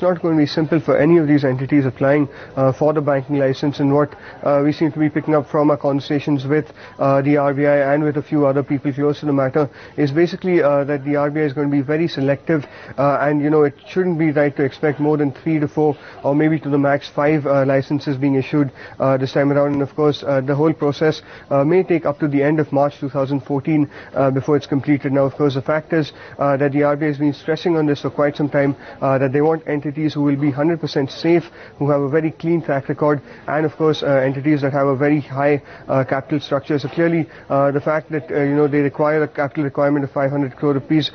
not going to be simple for any of these entities applying for the banking license. And what we seem to be picking up from our conversations with the RBI and with a few other people close to the matter is basically that the RBI is going to be very selective, and it shouldn't be right to expect more than 3 to 4 or maybe to the max 5 licenses being issued this time around. And of course, the whole process may take up to the end of March 2014 before it's completed. Now, of course, the fact is that the RBI has been stressing on this for quite some time, that they want entities who will be 100% safe, who have a very clean track record, and of course entities that have a very high capital structure. So clearly the fact that they require a capital requirement of 500 crore rupees,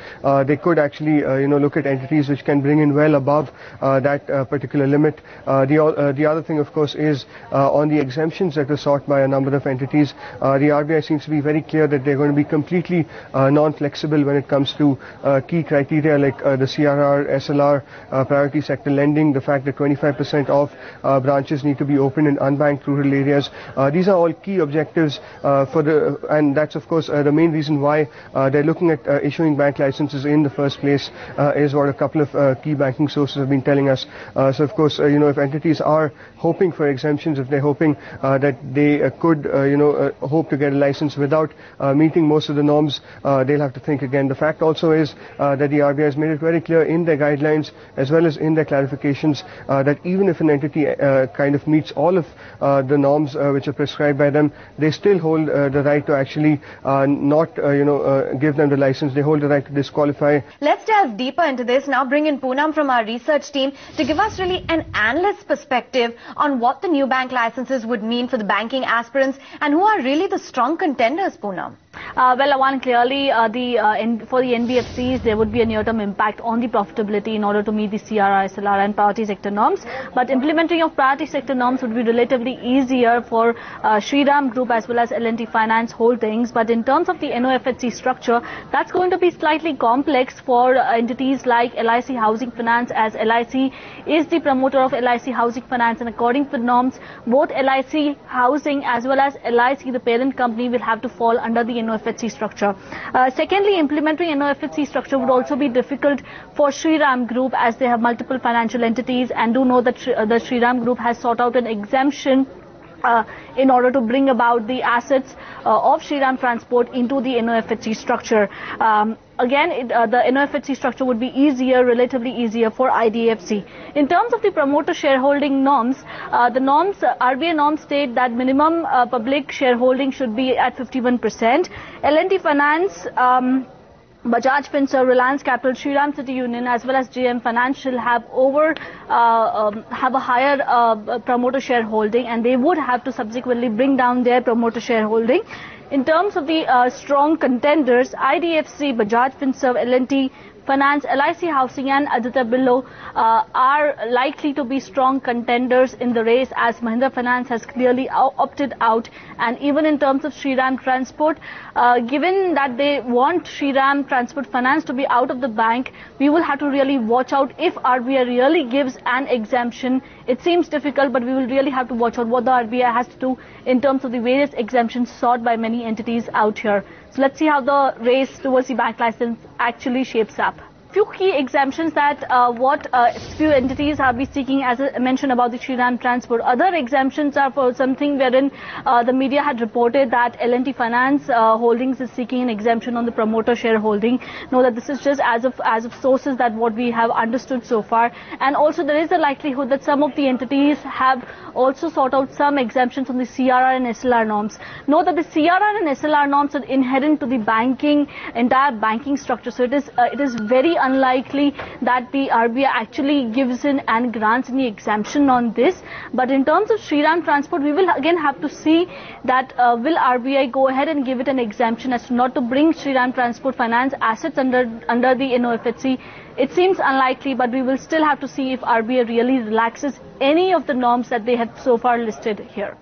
they could actually look at entities which can bring in well above that particular limit. The other thing, of course, is on the exemptions that were sought by a number of entities. The RBI seems to be very clear that they're going to be completely non-flexible when it comes to key criteria like the CRR, SLR, priority sector lending, the fact that 25% of branches need to be open in unbanked rural areas. These are all key objectives and that's of course the main reason why they're looking at issuing bank licenses in the first place, is what a couple of key banking sources have been telling us. So of course, if entities are hoping for exemptions, if they're hoping that they could, hope to get a license without meeting most of the norms, they'll have to think again. The fact also is that the RBI has made it very clear in their guidelines as well as in their clarifications that even if an entity kind of meets all of the norms which are prescribed by them, they still hold the right to actually not, give them the license. They hold the right to disqualify. Let's delve deeper into this. Now bring in Poonam from our research team to give us really an analyst's perspective on what the new bank licenses would mean for the banking aspirants and who are really the strong contenders, Poonam. Well, Awan, clearly for the NBFCs, there would be a near-term impact on the profitability in order to meet the CRR, SLR and priority sector norms. But implementing of priority sector norms would be relatively easier for Shriram Group as well as L&T Finance Holdings. But in terms of the NOFHC structure, that's going to be slightly complex for entities like LIC Housing Finance, as LIC is the promoter of LIC Housing Finance, and according to the norms, both LIC Housing as well as LIC, the parent company, will have to fall under the NOFHC structure. Secondly, implementing NOFHC structure would also be difficult for Shriram Group as they have multiple financial entities, and do know that the Shriram Group has sought out an exemption in order to bring about the assets of Shriram Transport into the NOFHC structure. Again, the NOFHC structure would be relatively easier for IDFC. In terms of the promoter shareholding norms, RBI norms state that minimum public shareholding should be at 51%. L&T Finance, Bajaj Finserv, Reliance Capital, Shriram City Union as well as JM Financial have a higher promoter shareholding, and they would have to subsequently bring down their promoter shareholding. In terms of the strong contenders, IDFC, Bajaj Finserv, L&T Finance, LIC Housing and Aditya Birla are likely to be strong contenders in the race, as Mahindra Finance has clearly opted out. And even in terms of Shriram Transport, given that they want Shriram Transport Finance to be out of the bank, we will have to really watch out if RBI really gives an exemption. It seems difficult, but we will really have to watch out what the RBI has to do in terms of the various exemptions sought by many entities out here. So let's see how the race towards the bank license actually shapes up. Few key exemptions that few entities have been seeking, as I mentioned about the Shriram Transport. Other exemptions are for something wherein the media had reported that L&T Finance Holdings is seeking an exemption on the promoter shareholding. Know that this is just as of sources that what we have understood so far. And also there is a likelihood that some of the entities have also sought out some exemptions on the CRR and SLR norms. Know that the CRR and SLR norms are inherent to the entire banking structure. So it is very unlikely that the RBI actually gives in and grants any exemption on this. But in terms of Shriram Transport, we will again have to see that will RBI go ahead and give it an exemption as to not to bring Shriram Transport Finance assets under the NOFHC. It seems unlikely, but we will still have to see if RBI really relaxes any of the norms that they have so far listed here.